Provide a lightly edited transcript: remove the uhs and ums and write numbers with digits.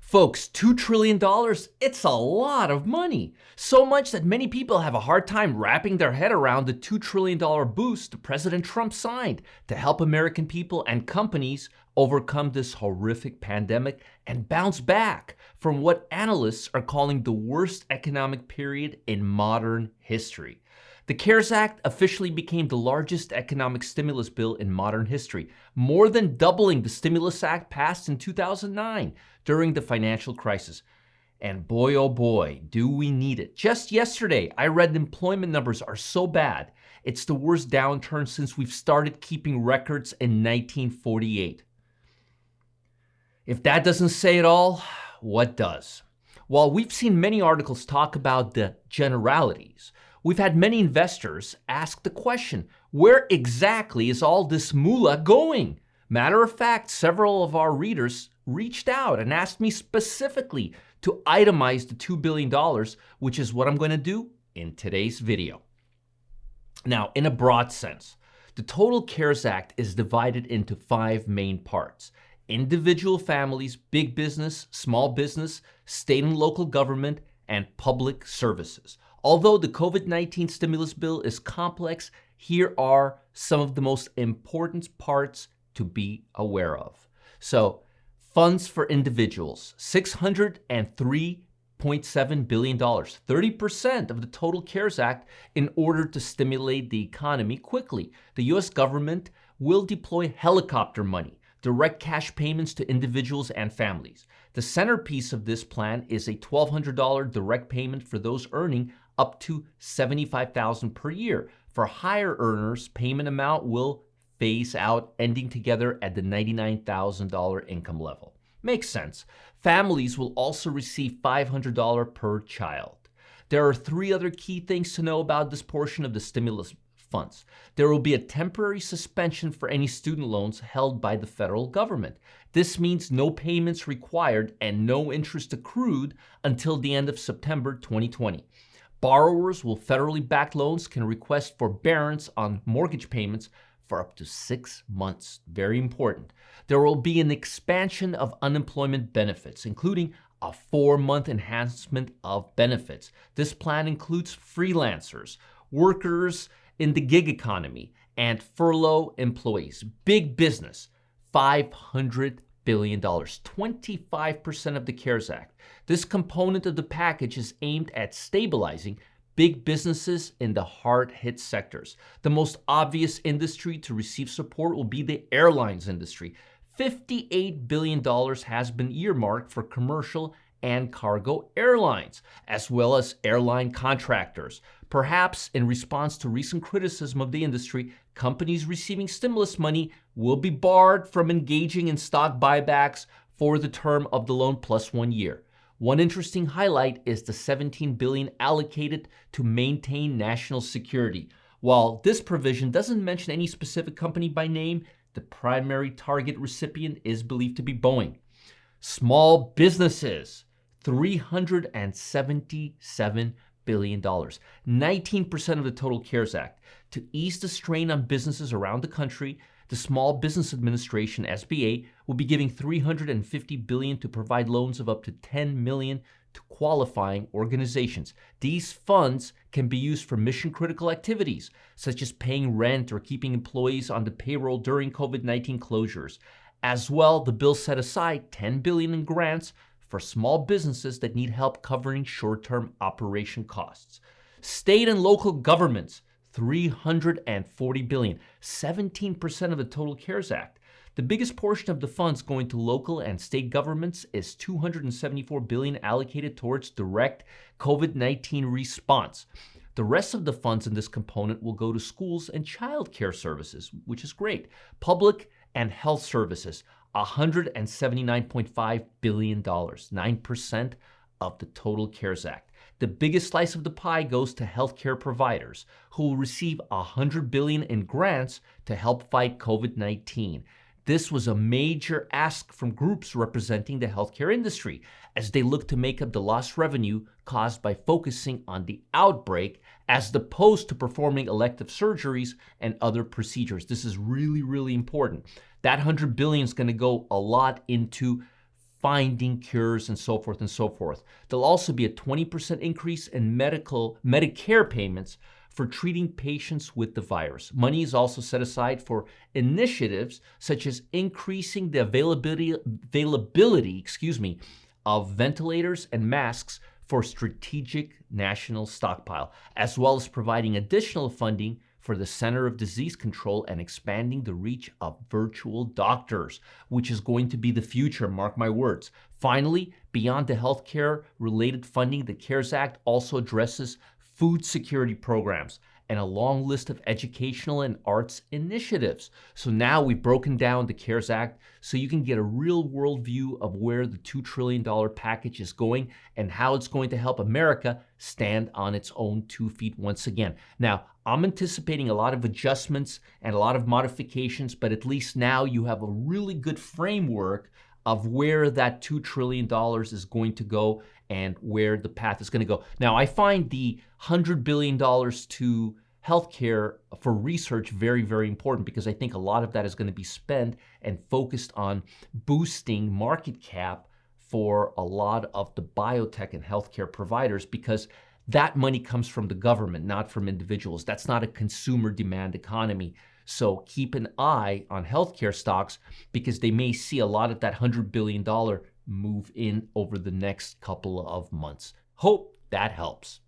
Folks, $2 trillion, it's a lot of money. So much that many people have a hard time wrapping their head around the $2 trillion boost President Trump signed to help American people and companies overcome this horrific pandemic and bounce back from what analysts are calling the worst economic period in modern history. The CARES Act officially became the largest economic stimulus bill in modern history, more than doubling the Stimulus Act passed in 2009 during the financial crisis. And boy, oh boy, do we need it. Just yesterday, I read employment numbers are so bad, it's the worst downturn since we've started keeping records in 1948. If that doesn't say it all, what does? While we've seen many articles talk about the generalities, we've had many investors ask the question, where exactly is all this moolah going? Matter of fact, several of our readers reached out and asked me specifically to itemize the $2 billion, which is what I'm going to do in today's video. Now, in a broad sense, the total CARES Act is divided into 5 main parts: individual families, big business, small business, state and local government, and public services. Although the COVID-19 stimulus bill is complex, here are some of the most important parts to be aware of. So, funds for individuals, $603.7 billion, 30% of the total CARES Act in order to stimulate the economy quickly. The U.S. government will deploy helicopter money, direct cash payments to individuals and families. The centerpiece of this plan is a $1,200 direct payment for those earning up to $75,000 per year. For higher earners, payment amount will phase out, ending together at the $99,000 income level. Makes sense. Families will also receive $500 per child. There are 3 other key things to know about this portion of the stimulus funds. There will be a temporary suspension for any student loans held by the federal government. This means no payments required and no interest accrued until the end of September 2020. Borrowers with federally backed loans can request forbearance on mortgage payments for up to 6 months. Very important. There will be an expansion of unemployment benefits, including a 4-month enhancement of benefits. This plan includes freelancers, workers in the gig economy, and furlough employees. Big business, $500 billion, 25% of the CARES Act. This component of the package is aimed at stabilizing big businesses in the hard-hit sectors. The most obvious industry to receive support will be the airlines industry. $58 billion has been earmarked for commercial and cargo airlines, as well as airline contractors. Perhaps in response to recent criticism of the industry, companies receiving stimulus money will be barred from engaging in stock buybacks for the term of the loan plus 1 year. One interesting highlight is the $17 billion allocated to maintain national security. While this provision doesn't mention any specific company by name, the primary target recipient is believed to be Boeing. Small businesses, $377 billion, 19% of the total CARES Act. To ease the strain on businesses around the country, the Small Business Administration, SBA, will be giving $350 billion to provide loans of up to $10 million to qualifying organizations. These funds can be used for mission-critical activities, such as paying rent or keeping employees on the payroll during COVID-19 closures. As well, the bill set aside $10 billion in grants for small businesses that need help covering short-term operation costs. State and local governments, $340 billion, 17% of the total CARES Act. The biggest portion of the funds going to local and state governments is $274 billion allocated towards direct COVID-19 response. The rest of the funds in this component will go to schools and child care services, which is great. Public and health services, $179.5 billion, 9% of the total CARES Act. The biggest slice of the pie goes to healthcare providers, who will receive $100 billion in grants to help fight COVID-19. This was a major ask from groups representing the healthcare industry, as they look to make up the lost revenue caused by focusing on the outbreak as opposed to performing elective surgeries and other procedures. This is really, really important. That $100 billion is going to go a lot into finding cures and so forth and so forth. There'll also be a 20% increase in Medicare payments for treating patients with the virus. Money is also set aside for initiatives such as increasing the availability of ventilators and masks for strategic national stockpile, as well as providing additional funding for the Center of Disease Control and expanding the reach of virtual doctors, which is going to be the future, mark my words. Finally, beyond the healthcare related funding, the CARES Act also addresses food security programs and a long list of educational and arts initiatives. So now we've broken down the CARES Act so you can get a real world view of where the $2 trillion package is going and how it's going to help America stand on its own 2 feet once again. Now, I'm anticipating a lot of adjustments and a lot of modifications, but at least now you have a really good framework of where that $2 trillion is going to go and where the path is going to go. Now, I find the $100 billion to healthcare for research very, very important because I think a lot of that is going to be spent and focused on boosting market cap for a lot of the biotech and healthcare providers because that money comes from the government, not from individuals. That's not a consumer demand economy. So keep an eye on healthcare stocks because they may see a lot of that $100 billion move in over the next couple of months. Hope that helps.